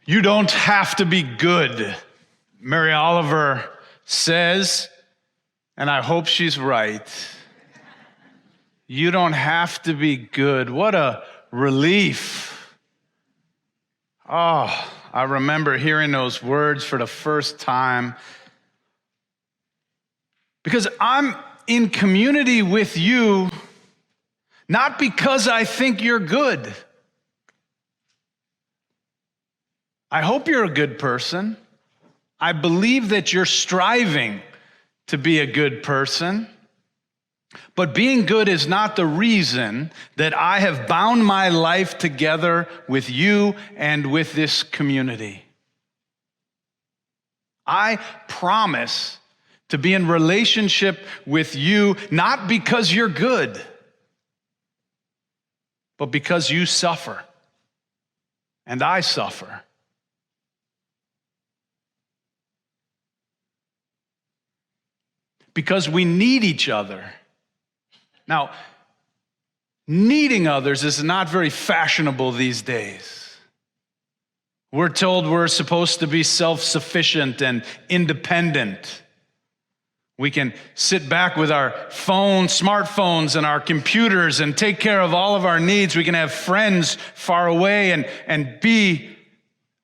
You don't have to be good. Mary Oliver says, and I hope she's right, you don't have to be good. What a relief. Oh, I remember hearing those words for the first time because I'm in community with you, not because I think you're good. I hope you're a good person. I believe that you're striving to be a good person. But being good is not the reason that I have bound my life together with you and with this community. I promise to be in relationship with you, not because you're good, but because you suffer and I suffer. Because we need each other. Now, needing others is not very fashionable these days. We're told we're supposed to be self-sufficient and independent. We can sit back with our phones, smartphones, and our computers and take care of all of our needs. We can have friends far away and be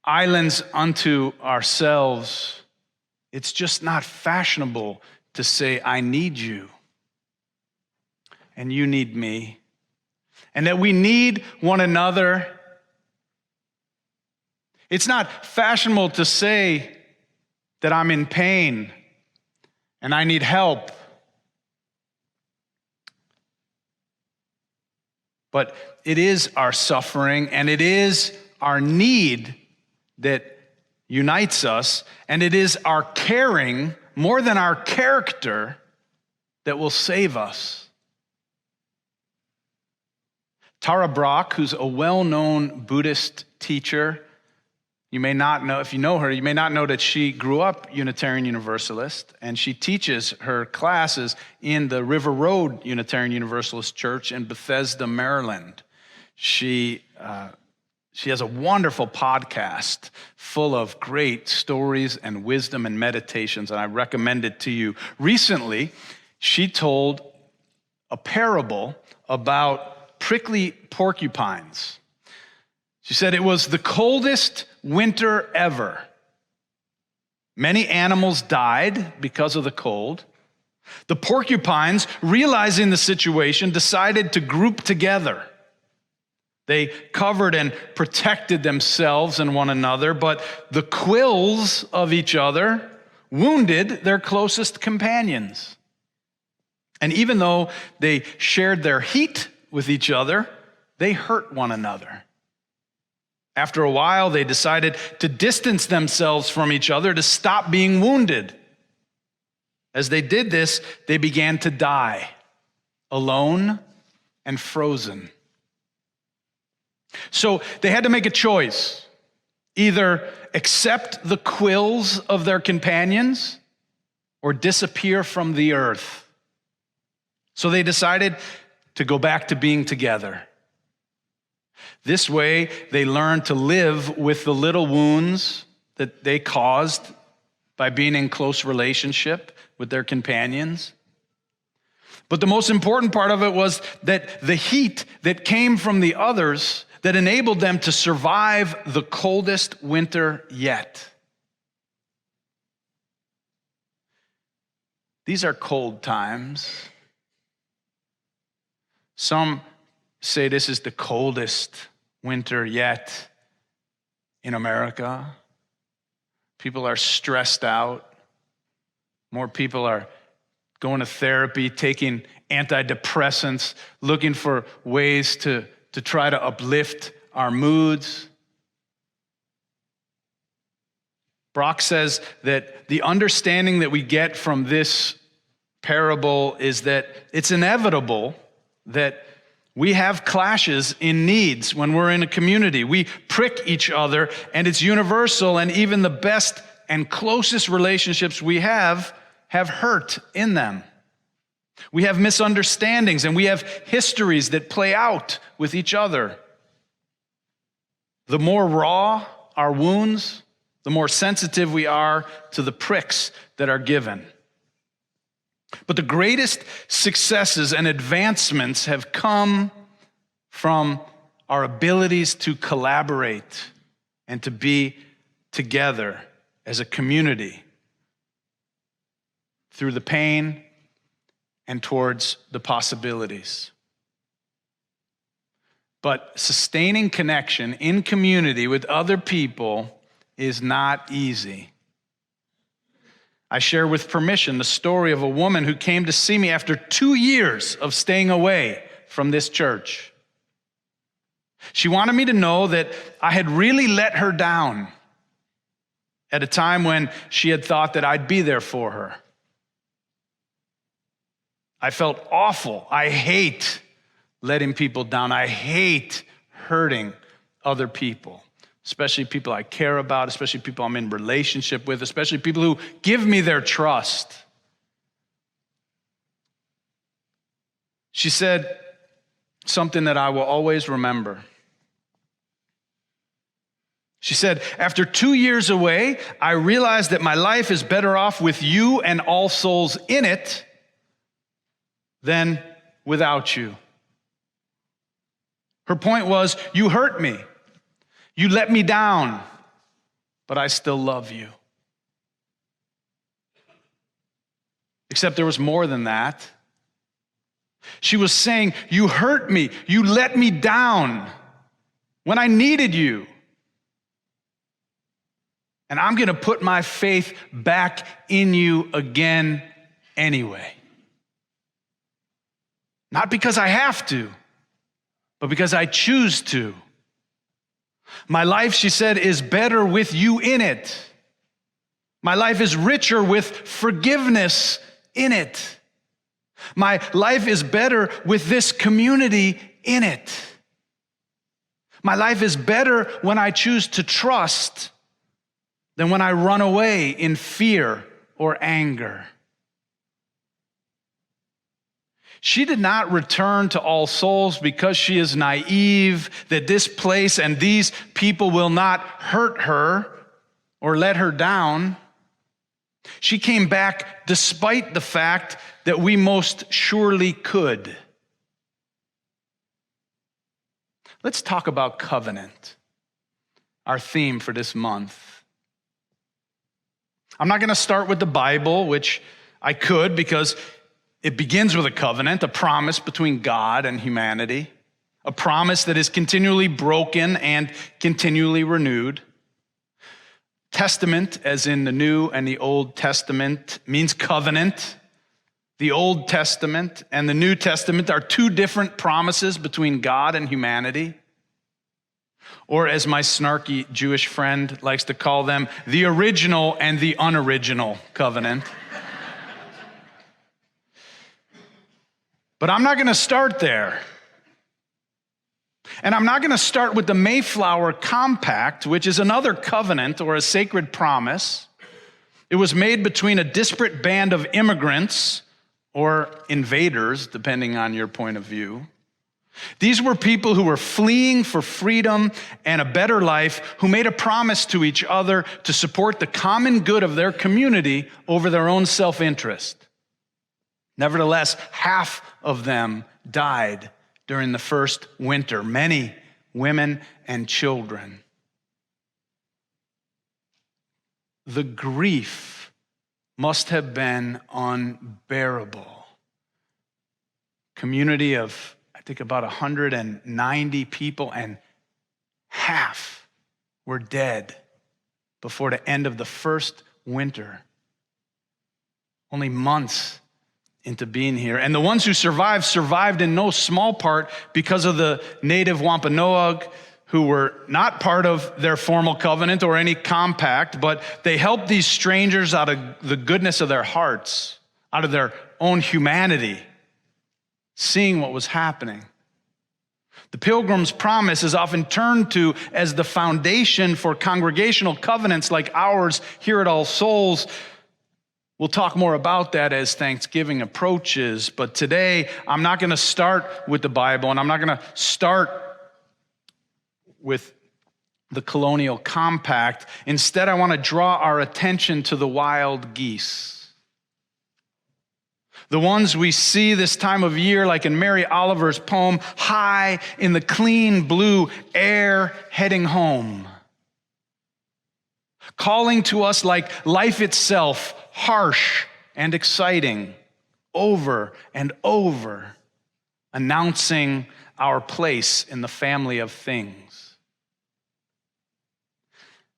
islands unto ourselves. It's just not fashionable to say, I need you, and you need me, and that we need one another. It's not fashionable to say that I'm in pain and I need help. But it is our suffering and it is our need that unites us, and it is our caring more than our character that will save us. Tara Brach, who's a well-known Buddhist teacher, you may not know, if you know her, you may not know that she grew up Unitarian Universalist, and she teaches her classes in the River Road Unitarian Universalist Church in Bethesda, Maryland. She has a wonderful podcast full of great stories and wisdom and meditations, and I recommend it to you. Recently, she told a parable about prickly porcupines. She said it was the coldest winter ever. Many animals died because of the cold. The porcupines, realizing the situation, decided to group together. They covered and protected themselves and one another, but the quills of each other wounded their closest companions. And even though they shared their heat with each other, they hurt one another. After a while, they decided to distance themselves from each other to stop being wounded. As they did this, they began to die, alone and frozen. So they had to make a choice, either accept the quills of their companions or disappear from the earth. So they decided to go back to being together. This way, they learned to live with the little wounds that they caused by being in close relationship with their companions. But the most important part of it was that the heat that came from the others that enabled them to survive the coldest winter yet. These are cold times. Some say this is the coldest winter yet in America. People are stressed out. More people are going to therapy, taking antidepressants, looking for ways to try to uplift our moods. Brock says that the understanding that we get from this parable is that it's inevitable that we have clashes in needs when we're in a community. We prick each other, and it's universal, and even the best and closest relationships we have hurt in them. We have misunderstandings, and we have histories that play out with each other. The more raw our wounds, the more sensitive we are to the pricks that are given. But the greatest successes and advancements have come from our abilities to collaborate and to be together as a community through the pain and towards the possibilities. But sustaining connection in community with other people is not easy. I share with permission the story of a woman who came to see me after 2 years of staying away from this church. She wanted me to know that I had really let her down at a time when she had thought that I'd be there for her. I felt awful. I hate letting people down. I hate hurting other people, especially people I care about, especially people I'm in relationship with, especially people who give me their trust. She said something that I will always remember. She said, after 2 years away, I realized that my life is better off with you and all souls in it than without you. Her point was, you hurt me. You let me down, but I still love you. Except there was more than that. She was saying, you hurt me. You let me down when I needed you. And I'm going to put my faith back in you again anyway. Not because I have to, but because I choose to. My life, she said, is better with you in it. My life is richer with forgiveness in it. My life is better with this community in it. My life is better when I choose to trust than when I run away in fear or anger. She did not return to All Souls because she is naive that this place and these people will not hurt her or let her down. She came back despite the fact that we most surely could. Let's talk about covenant, our theme for this month. I'm not going to start with the Bible, which I could because it begins with a covenant, a promise between God and humanity, a promise that is continually broken and continually renewed. Testament, as in the New and the Old Testament, means covenant. The Old Testament and the New Testament are two different promises between God and humanity. Or as my snarky Jewish friend likes to call them, the original and the unoriginal covenant. But I'm not going to start there. And I'm not going to start with the Mayflower Compact, which is another covenant or a sacred promise. It was made between a disparate band of immigrants or invaders, depending on your point of view. These were people who were fleeing for freedom and a better life, who made a promise to each other to support the common good of their community over their own self-interest. Nevertheless, half of them died during the first winter, many women and children. The grief must have been unbearable. Community of, I think, about 190 people, and half were dead before the end of the first winter. Only months into being here. And the ones who survived in no small part because of the native Wampanoag, who were not part of their formal covenant or any compact, but they helped these strangers out of the goodness of their hearts, out of their own humanity, seeing what was happening. The Pilgrim's Promise is often turned to as the foundation for congregational covenants like ours here at All Souls. We'll talk more about that as Thanksgiving approaches, but today I'm not going to start with the Bible, and I'm not going to start with the colonial compact. Instead, I want to draw our attention to the wild geese. The ones we see this time of year, like in Mary Oliver's poem, high in the clean blue air, heading home. Calling to us like life itself, harsh and exciting, over and over, announcing our place in the family of things.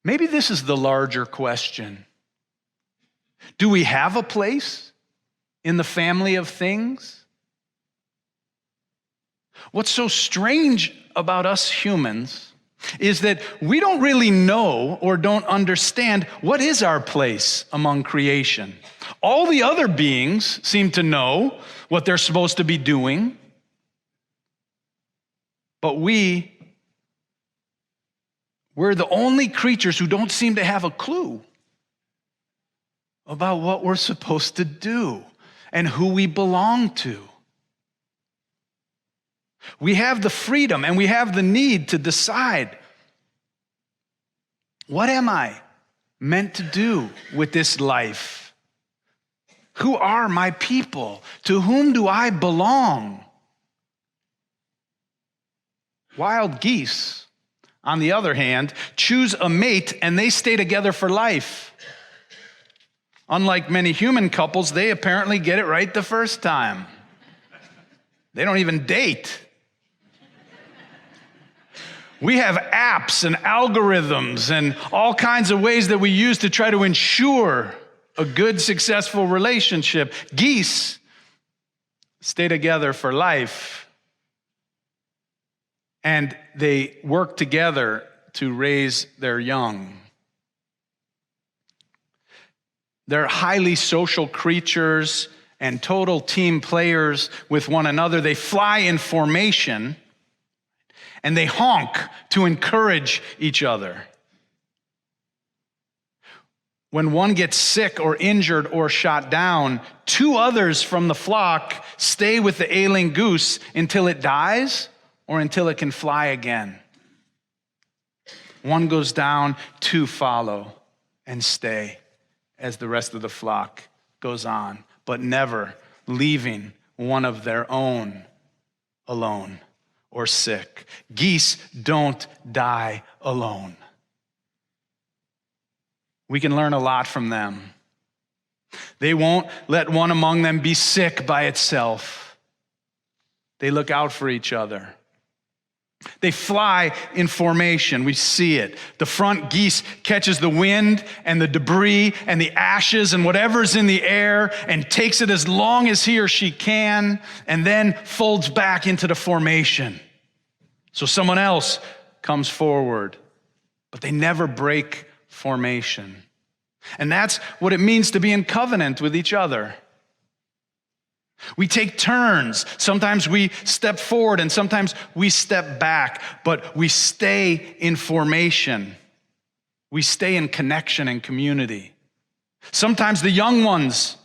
Maybe this is the larger question. Do we have a place in the family of things? What's so strange about us humans is that we don't really know or don't understand what is our place among creation. All the other beings seem to know what they're supposed to be doing, but we're the only creatures who don't seem to have a clue about what we're supposed to do and who we belong to. We have the freedom and we have the need to decide, what am I meant to do with this life? Who are my people? To whom do I belong? Wild geese, on the other hand, choose a mate and they stay together for life. Unlike many human couples, they apparently get it right the first time. They don't even date. We have apps and algorithms and all kinds of ways that we use to try to ensure a good, successful relationship. Geese stay together for life, and they work together to raise their young. They're highly social creatures and total team players with one another. They fly in formation, and they honk to encourage each other. When one gets sick or injured or shot down, two others from the flock stay with the ailing goose until it dies or until it can fly again. One goes down, two follow and stay as the rest of the flock goes on, but never leaving one of their own alone or sick. Geese don't die alone. We can learn a lot from them. They won't let one among them be sick by itself. They look out for each other. They fly in formation. We see it. The front geese catches the wind and the debris and the ashes and whatever's in the air and takes it as long as he or she can, and then folds back into the formation. So someone else comes forward, but they never break formation. And that's what it means to be in covenant with each other. We take turns. Sometimes we step forward and sometimes we step back, but we stay in formation. We stay in connection and community. Sometimes the young ones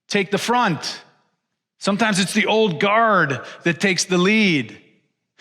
take the front. Sometimes it's the old guard that takes the lead.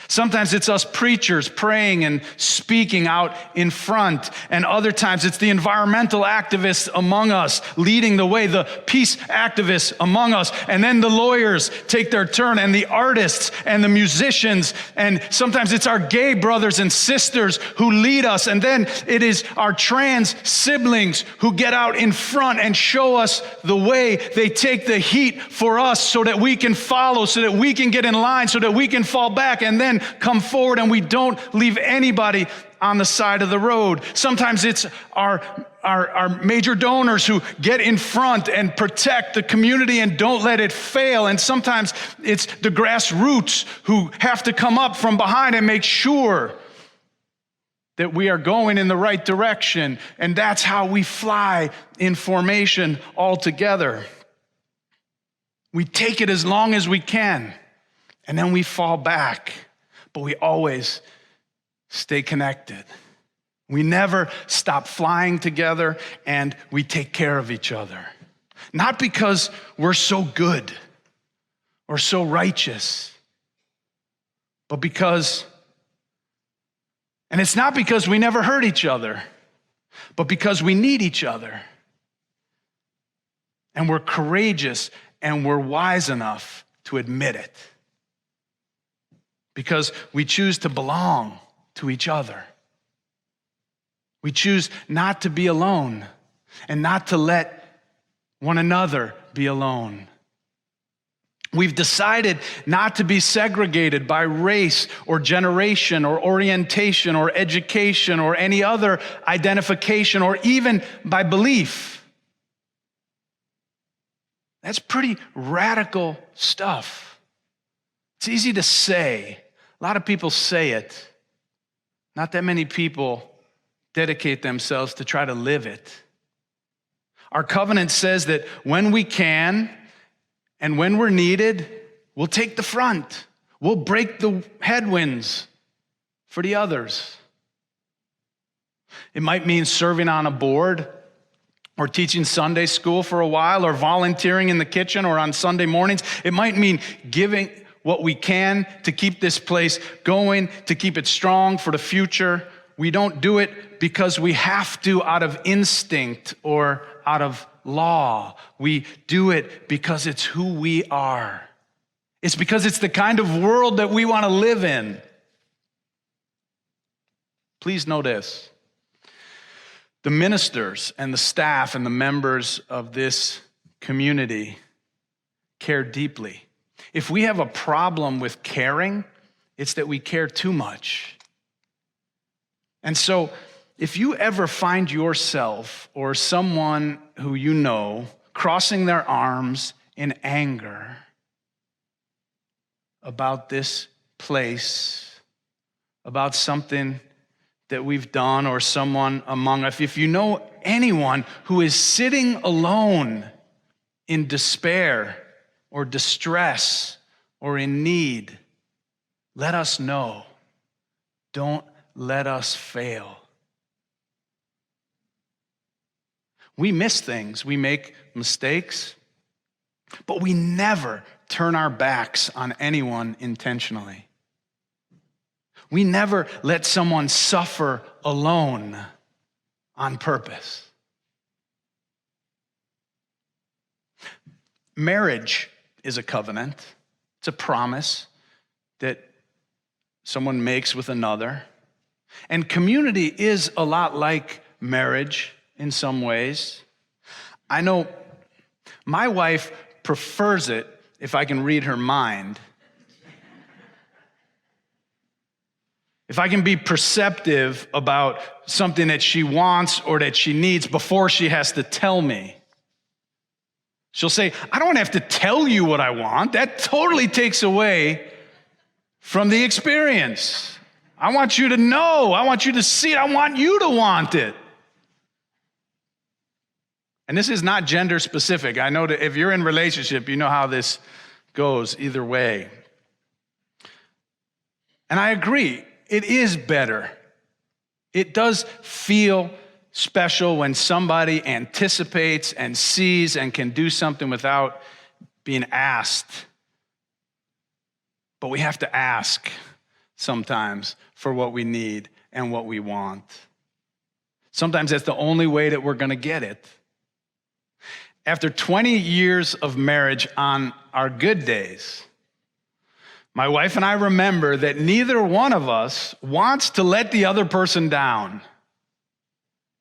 Sometimes it's us preachers praying and speaking out in front, and other times it's the environmental activists among us leading the way, the peace activists among us, and then the lawyers take their turn, and the artists and the musicians, and sometimes it's our gay brothers and sisters who lead us, and then it is our trans siblings who get out in front and show us the way. They take the heat for us so that we can follow, so that we can get in line, so that we can fall back, and then come forward, and we don't leave anybody on the side of the road. Sometimes it's our major donors who get in front and protect the community and don't let it fail. And sometimes it's the grassroots who have to come up from behind and make sure that we are going in the right direction. And that's how we fly in formation all together. We take it as long as we can, and then we fall back. But we always stay connected. We never stop flying together, and we take care of each other. Not because we're so good or so righteous, but because And it's not because we never hurt each other, but because we need each other. And we're courageous and we're wise enough to admit it. Because we choose to belong to each other. We choose not to be alone and not to let one another be alone. We've decided not to be segregated by race or generation or orientation or education or any other identification or even by belief. That's pretty radical stuff. It's easy to say. A lot of people say it. Not that many people dedicate themselves to try to live it. Our covenant says that when we can and when we're needed, we'll take the front. We'll break the headwinds for the others. It might mean serving on a board or teaching Sunday school for a while or volunteering in the kitchen or on Sunday mornings. It might mean giving what we can to keep this place going, to keep it strong for the future. We don't do it because we have to out of instinct or out of law. We do it because it's who we are. It's because it's the kind of world that we want to live in. Please know this. The ministers and the staff and the members of this community care deeply. If we have a problem with caring, it's that we care too much. And so, if you ever find yourself or someone who you know crossing their arms in anger about this place, about something that we've done or someone among us, if you know anyone who is sitting alone in despair or distress or in need, let us know. Don't let us fail. We miss things, we make mistakes, but we never turn our backs on anyone intentionally. We never let someone suffer alone on purpose. Marriage is a covenant. It's a promise that someone makes with another. And community is a lot like marriage in some ways. I know my wife prefers it if I can read her mind. If I can be perceptive about something that she wants or that she needs before she has to tell me. She'll say, I don't have to tell you what I want. That totally takes away from the experience. I want you to know. I want you to see it. I want you to want it. And this is not gender specific. I know that if you're in a relationship, you know how this goes either way. And I agree, it is better. It does feel special when somebody anticipates and sees and can do something without being asked. But we have to ask sometimes for what we need and what we want. Sometimes that's the only way that we're going to get it. After 20 years of marriage on our good days, my wife and I remember that neither one of us wants to let the other person down.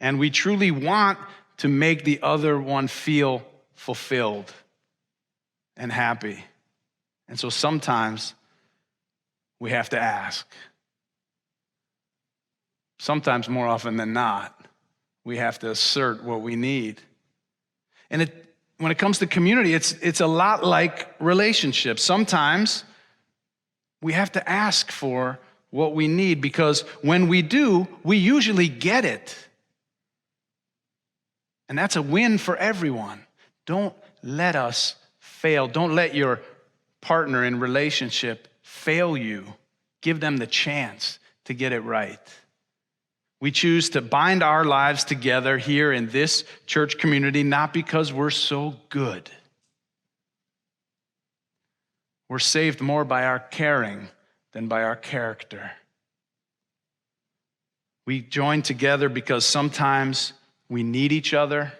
And we truly want to make the other one feel fulfilled and happy. And so sometimes we have to ask. Sometimes, more often than not, we have to assert what we need. And when it comes to community, it's a lot like relationships. Sometimes we have to ask for what we need because when we do, we usually get it. And that's a win for everyone. Don't let us fail. Don't let your partner in relationship fail you. Give them the chance to get it right. We choose to bind our lives together here in this church community, not because we're so good. We're saved more by our caring than by our character. We join together because sometimes we need each other.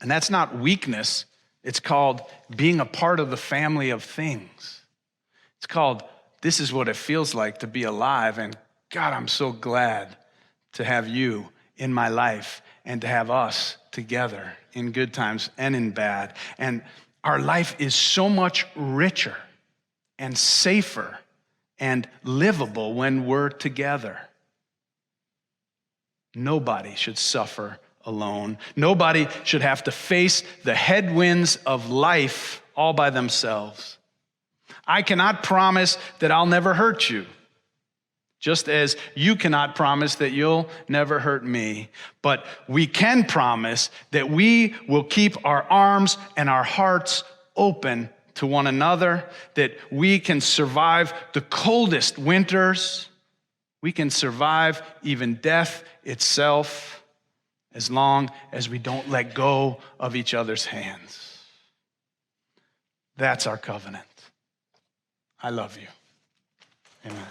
And that's not weakness. It's called being a part of the family of things. It's called, this is what it feels like to be alive. And God, I'm so glad to have you in my life and to have us together in good times and in bad. And our life is so much richer and safer and livable when we're together. Nobody should suffer alone. Nobody should have to face the headwinds of life all by themselves. I cannot promise that I'll never hurt you, just as you cannot promise that you'll never hurt me. But we can promise that we will keep our arms and our hearts open to one another, that we can survive the coldest winters. We can survive even death itself as long as we don't let go of each other's hands. That's our covenant. I love you. Amen.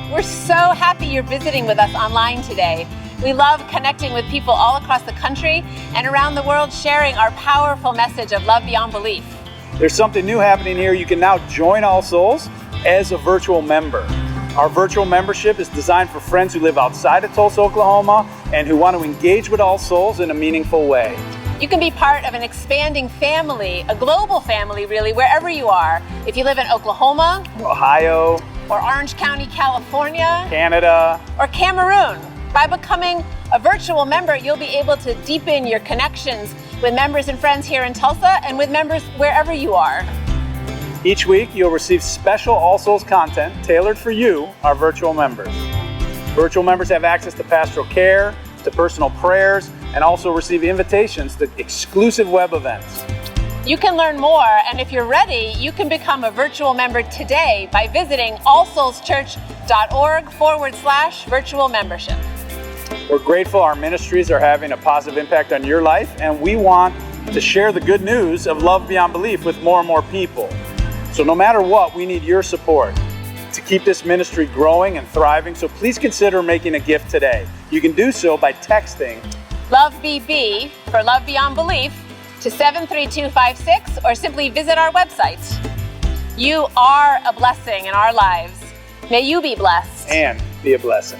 We're so happy you're visiting with us online today. We love connecting with people all across the country and around the world, sharing our powerful message of love beyond belief. There's something new happening here. You can now join All Souls as a virtual member. Our virtual membership is designed for friends who live outside of Tulsa, Oklahoma, and who want to engage with All Souls in a meaningful way. You can be part of an expanding family, a global family really, wherever you are. If you live in Oklahoma, Ohio, or Orange County, California, Canada, or Cameroon. By becoming a virtual member, you'll be able to deepen your connections with members and friends here in Tulsa and with members wherever you are. Each week, you'll receive special All Souls content tailored for you, our virtual members. Virtual members have access to pastoral care, to personal prayers, and also receive invitations to exclusive web events. You can learn more, and if you're ready, you can become a virtual member today by visiting allsoulschurch.org/virtual membership. We're grateful our ministries are having a positive impact on your life, and we want to share the good news of love beyond belief with more and more people. So no matter what, we need your support to keep this ministry growing and thriving, so please consider making a gift today. You can do so by texting LOVEBB for Love Beyond Belief to 73256, or simply visit our website. You are a blessing in our lives. May you be blessed and be a blessing.